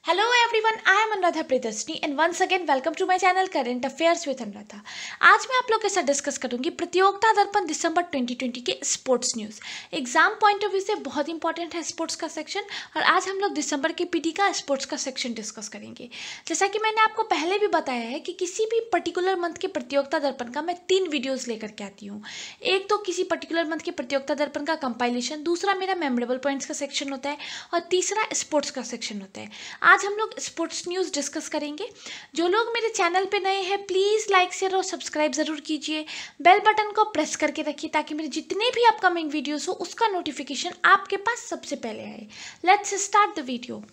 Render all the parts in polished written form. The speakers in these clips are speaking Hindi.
Hello everyone, I am Anuradha Priyadarshini and once again welcome to my channel Current Affairs with Anuradha। आज मैं आप लोग के साथ डिस्कस करूंगी प्रतियोगिता दर्पण दिसंबर 2020 के sports news. Exam point of view से बहुत इंपॉर्टेंट है स्पोर्ट्स का सेक्शन और आज हम लोग दिसंबर के पीटी का स्पोर्ट्स का सेक्शन डिस्कस करेंगे। जैसा कि मैंने आपको पहले भी बताया है कि किसी भी पर्टिकुलर मंथ के प्रतियोगिता दर्पण का मैं 3 वीडियोज़ लेकर के आती हूँ। एक तो किसी पर्टिकुलर मंथ के प्रतियोगिता दर्पण का कंपाइलेशन, दूसरा मेरा मेमोरेबल पॉइंट्स का सेक्शन होता है और तीसरा स्पोर्ट्स का सेक्शन होता है। आज हम लोग स्पोर्ट्स न्यूज़ डिस्कस करेंगे। जो लोग मेरे चैनल पे नए हैं प्लीज़ लाइक शेयर और सब्सक्राइब ज़रूर कीजिए। बेल बटन को प्रेस करके रखिए ताकि मेरे जितने भी अपकमिंग वीडियोस हो उसका नोटिफिकेशन आपके पास सबसे पहले आए। Let's start the video.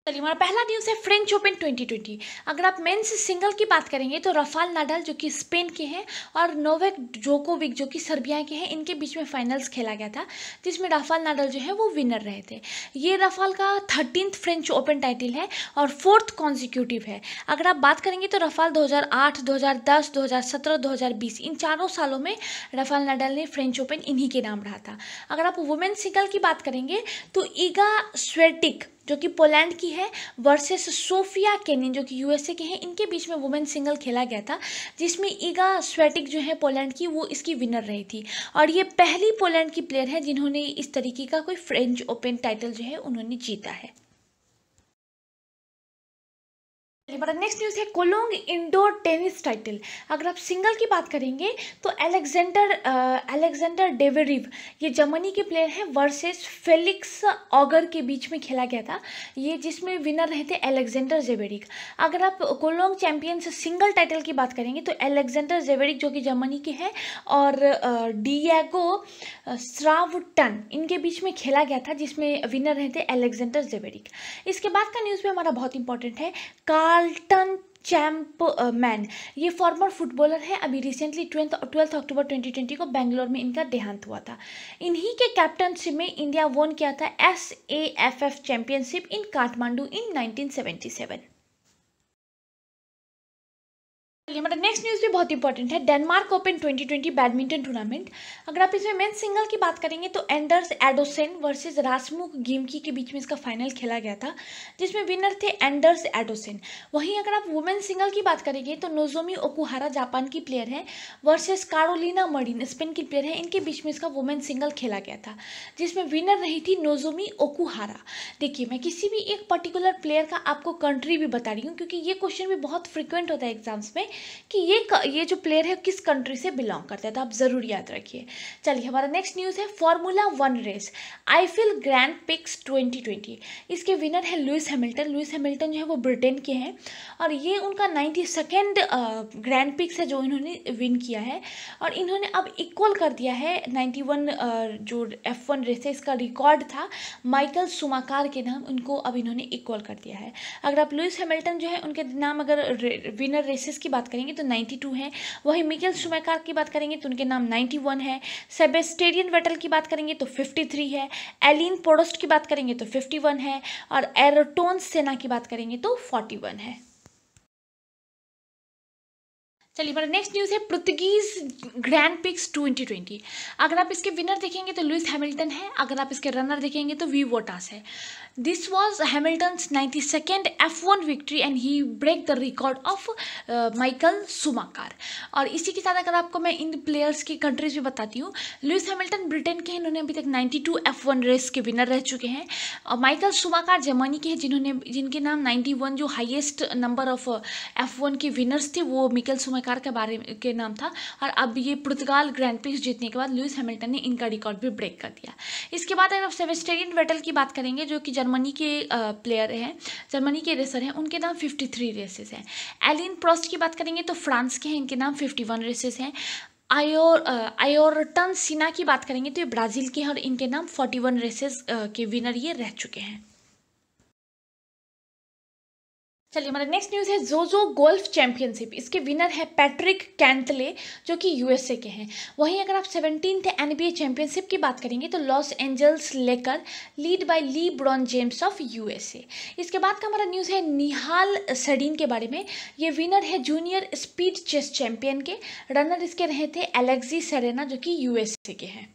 चलिए हमारा पहला न्यूज़ है फ्रेंच ओपन 2020। अगर आप मेंस सिंगल की बात करेंगे तो राफेल नाडाल जो कि स्पेन के हैं और नोवाक जोकोविक जो कि सर्बिया के हैं, इनके बीच में फाइनल्स खेला गया था जिसमें राफेल नाडाल जो है वो विनर रहे थे। ये राफेल का 13th फ्रेंच ओपन टाइटल है और 4th कॉन्जिक्यूटिव है। अगर आप बात करेंगे तो राफेल 2008, 2010, 2017, 2020 इन चारों सालों में राफेल नाडाल ने फ्रेंच ओपन इन्हीं के नाम रहा था। अगर आप वुमेन सिंगल की बात करेंगे तो ईगा स्वेटिक जो कि पोलैंड की है वर्सेस सोफिया केनिन जो कि यूएसए के हैं, इनके बीच में वुमेन सिंगल खेला गया था जिसमें ईगा स्वेटिक जो है पोलैंड की वो इसकी विनर रही थी और ये पहली पोलैंड की प्लेयर है जिन्होंने इस तरीके का कोई फ्रेंच ओपन टाइटल जो है उन्होंने जीता है। हमारा नेक्स्ट न्यूज़ है कोलोंग इंडोर टेनिस टाइटल। अगर आप सिंगल की बात करेंगे तो अलेक्जेंडर डेवेरिव ये जर्मनी के प्लेयर हैं वर्सेस फेलिक्स ऑगर के बीच में खेला गया था, ये जिसमें विनर रहे थे अलेक्जेंडर जेवेरिक। अगर आप कोलोंग चैंपियंस सिंगल टाइटल की बात करेंगे तो अलेक्जेंडर जेवेरिक जो कि जर्मनी के हैं और डिएगो स्रावटन इनके बीच में खेला गया था जिसमें विनर रहे थे अलेक्जेंडर जेवेरिक। इसके बाद का न्यूज़ भी हमारा बहुत इंपॉर्टेंट है। कार्लटन चैम्पमैन ये फॉर्मर फुटबॉलर है, अभी रिसेंटली 12 अक्टूबर 2020 को बेंगलोर में इनका देहांत हुआ था। इन्हीं के कैप्टनशिप में इंडिया वोन किया था SAFF चैंपियनशिप इन काठमांडू इन 1977। हमारा नेक्स्ट न्यूज़ भी बहुत इंपॉर्टेंट है। Denmark open 2020 badminton tournament. अगर आप इसमें मेंस सिंगल की बात करेंगे तो एंडर्स एडोसेन वर्सेस रासमुक गिमकी के बीच में इसका फाइनल खेला गया था जिसमें विनर थे एंडर्स एडोसेन। वहीं अगर आप वुमेन सिंगल की बात करेंगे तो नोजोमी ओकुहारा जापान की प्लेयर है वर्सेस कारोलिना मरीन स्पेन की प्लेयर है, इनके बीच में इसका वुमेन सिंगल खेला गया था जिसमें विनर रही थी नोजोमी ओकुहारा। देखिए मैं किसी भी एक पर्टिकुलर प्लेयर का आपको कंट्री भी बता रही हूँ क्योंकि ये क्वेश्चन भी बहुत फ्रिक्वेंट होता है एग्जाम्स में कि ये जो प्लेयर है किस कंट्री से बिलोंग करता है, तो आप ज़रूर याद रखिए। चलिए हमारा नेक्स्ट न्यूज़ है formula 1 race Eifel grand prix 2020। इसके विनर है लुइस हैमिल्टन। लुइस हैमिल्टन जो है वो ब्रिटेन के हैं और ये उनका 92nd ग्रैंड पिक्स है जो इन्होंने विन किया है और इन्होंने अब इक्वल कर दिया है 91 जो F1 रेस है इसका रिकॉर्ड था माइकल शुमाकर के नाम, उनको अब इन्होंने इक्वल कर दिया है। अगर आप लुइस हैमिल्टन जो है उनके नाम अगर विनर रेसेस की बात करेंगे तो 92 है, वहीं मिकेल शुमेकर की बात करेंगे तो उनके नाम 91 है, सेबेस्टियन वेटल की बात करेंगे तो 53 है, एलिन पोडोस्ट की बात करेंगे तो 51 है और एयरटोन सेना की बात करेंगे तो 41 है। चलिए हमारा नेक्स्ट न्यूज़ है पुर्तगीज ग्रैंड पिक्स 2020। अगर आप इसके विनर देखेंगे तो लुइस हैमिल्टन है, अगर आप इसके रनर देखेंगे तो वी वोटास है। This was Hamilton's 92nd F1 victory and he break the record of Michael Schumacher. और इसी के साथ अगर आपको मैं इन प्लेयर्स की कंट्रीज भी बताती हूँ, लुइस हैमिल्टन ब्रिटेन के हैं, इन्होंने अभी तक 92 F1 रेस के विनर रह चुके हैं और माइकल शुमाकर जर्मनी के हैं जिनके नाम 91 जो हाईएस्ट नंबर ऑफ F1 के विनर्स थे वो मिकेल शुमाकर के बारे के नाम था और अब ये पुर्तगाल ग्रैंड प्रिक्स जीतने के बाद लुइस हैमिल्टन ने इनका रिकॉर्ड भी ब्रेक कर दिया। इसके बाद अगर आप सेबेस्टियन वेटल की बात करेंगे जो कि जर्मनी के प्लेयर हैं, जर्मनी के रेसर हैं, उनके नाम 53 रेसेस हैं। एलिन प्रोस्ट की बात करेंगे तो फ्रांस के हैं, इनके नाम 51 रेसेस हैं। आयोरटन सिना की बात करेंगे तो ये ब्राज़ील के हैं और इनके नाम 41 रेसेस के विनर ये रह चुके हैं। चलिए हमारा नेक्स्ट न्यूज़ है जोजो गोल्फ चैंपियनशिप। इसके विनर है पैट्रिक कैंटले जो कि यूएसए के हैं। वहीं अगर आप 17th NBA चैंपियनशिप की बात करेंगे तो लॉस एंजल्स लेकर lead by LeBron James of USA. इसके बाद का हमारा न्यूज़ है निहाल सडीन के बारे में। ये विनर है जूनियर स्पीड चेस चैंपियन के, रनर इसके रहे थे एलेक्सी सेरेना जो कि यूएसए के हैं।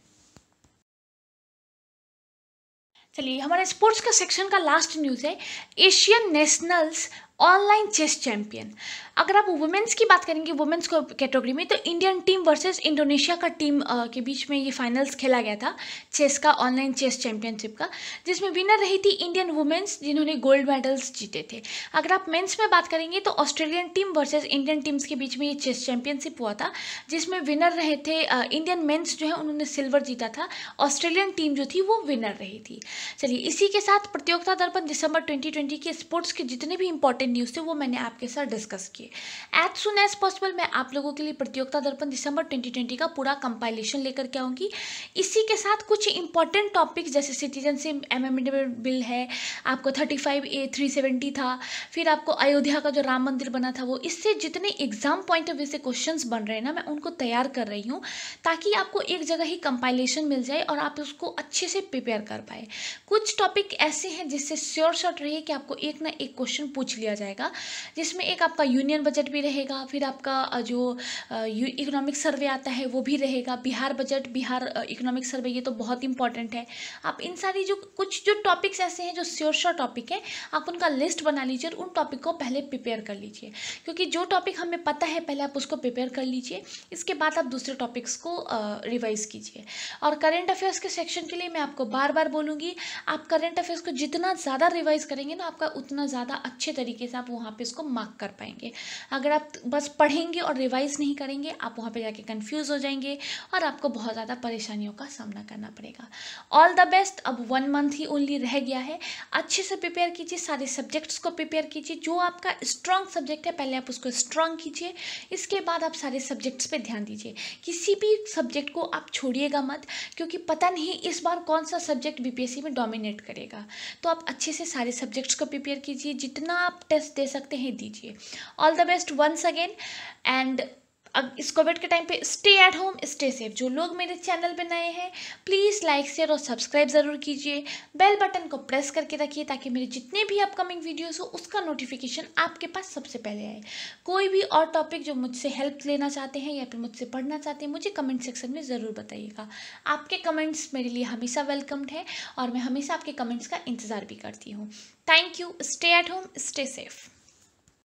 चलिए, हमारे स्पोर्ट्स का सेक्शन का लास्ट न्यूज़ है Asian nationals online chess champion. अगर आप वुमेन्स की बात करेंगे, वुमेन्स को कैटेगरी में, तो इंडियन टीम वर्सेस इंडोनेशिया का टीम के बीच में ये फाइनल्स खेला गया था चेस का, ऑनलाइन चेस चैंपियनशिप का, जिसमें विनर रही थी इंडियन वुमेन्स, जिन्होंने गोल्ड मेडल्स जीते थे। अगर आप मेंस में बात करेंगे तो Australian team versus Indian teams के बीच में ये चेस चैंपियनशिप हुआ था, जिसमें विनर रहे थे इंडियन मेंस जो है उन्होंने सिल्वर जीता था, ऑस्ट्रेलियन टीम जो थी वो विनर रही थी। चलिए, इसी के साथ प्रतियोगिता दर्पण दिसंबर 2020 के स्पोर्ट्स के जितने भी इंपॉर्टेंट न्यूज़ थे वो मैंने आपके साथ डिस्कस किए। एज सुन एज पॉसिबल मैं आप लोगों के लिए प्रतियोगिता दर्पण दिसंबर 2020 का पूरा कंपाइलेशन लेकर के आऊँगी। इसी के साथ कुछ इंपॉर्टेंट टॉपिक्स जैसे सिटीजनशिप अमेंडमेंट बिल है, आपको 35A 370 था, फिर आपको अयोध्या का जो राम मंदिर बना था वो, इससे जितने एग्जाम पॉइंट ऑफ व्यू से क्वेश्चंस बन रहे हैं ना, मैं उनको तैयार कर रही हूँ ताकि आपको एक जगह ही कंपाइलेशन मिल जाए और आप उसको अच्छे से प्रिपेयर कर पाए। कुछ टॉपिक ऐसे हैं जिससे श्योर शॉट रहिए कि आपको एक ना एक क्वेश्चन पूछ लिया जाएगा, जिसमें एक आपका यूनियन बजट भी रहेगा, फिर आपका जो इकोनॉमिक सर्वे आता है वो भी रहेगा, Bihar budget, Bihar economic survey, ये तो बहुत इंपॉर्टेंट है। आप इन सारी जो कुछ जो टॉपिक्स ऐसे हैं जो श्योर शॉट टॉपिक है, आप उनका लिस्ट बना लीजिए और उन टॉपिक को पहले प्रिपेयर कर लीजिए, क्योंकि जो टॉपिक हमें पता है पहले आप उसको प्रिपेयर कर लीजिए, इसके बाद आप दूसरे टॉपिक्स को रिवाइज कीजिए। और करेंट अफेयर्स के सेक्शन के लिए मैं आपको बार बार बोलूँगी, आप करंट अफेयर्स को जितना ज़्यादा रिवाइज करेंगे ना, आपका उतना ज़्यादा अच्छे तरीके से आप वहाँ पे इसको मार्क कर पाएंगे। अगर आप बस पढ़ेंगे और रिवाइज नहीं करेंगे, आप वहाँ पे जाके कंफ्यूज हो जाएंगे और आपको बहुत ज़्यादा परेशानियों का सामना करना पड़ेगा। All the best. अब 1 मंथ ही ओनली रह गया है, अच्छे से प्रिपेयर कीजिए, सारे सब्जेक्ट्स को प्रिपेयर कीजिए। जो आपका स्ट्रॉन्ग सब्जेक्ट है पहले आप उसको स्ट्रॉन्ग कीजिए, इसके बाद आप सारे सब्जेक्ट्स पे ध्यान दीजिए। किसी भी सब्जेक्ट को आप छोड़िएगा मत, क्योंकि पता नहीं इस बार कौन सा सब्जेक्ट बीपीएससी में डोमिनेट करेगा। तो आप अच्छे से सारे सब्जेक्ट्स को प्रिपेयर कीजिए, जितना आप टेस्ट दे सकते हैं दीजिए। All the best once again. And अब इस कोविड के टाइम पे stay at home, stay safe. जो लोग मेरे चैनल पे नए हैं प्लीज़ लाइक शेयर और सब्सक्राइब ज़रूर कीजिए, बेल बटन को प्रेस करके रखिए ताकि मेरे जितने भी अपकमिंग वीडियोस हो उसका नोटिफिकेशन आपके पास सबसे पहले आए। कोई भी और टॉपिक जो मुझसे हेल्प लेना चाहते हैं या फिर मुझसे पढ़ना चाहते हैं, मुझे कमेंट सेक्शन में ज़रूर बताइएगा। आपके कमेंट्स मेरे लिए हमेशा वेलकम्ड है और मैं हमेशा आपके कमेंट्स का इंतज़ार भी करती हूँ। Thank you. Stay at home, stay safe.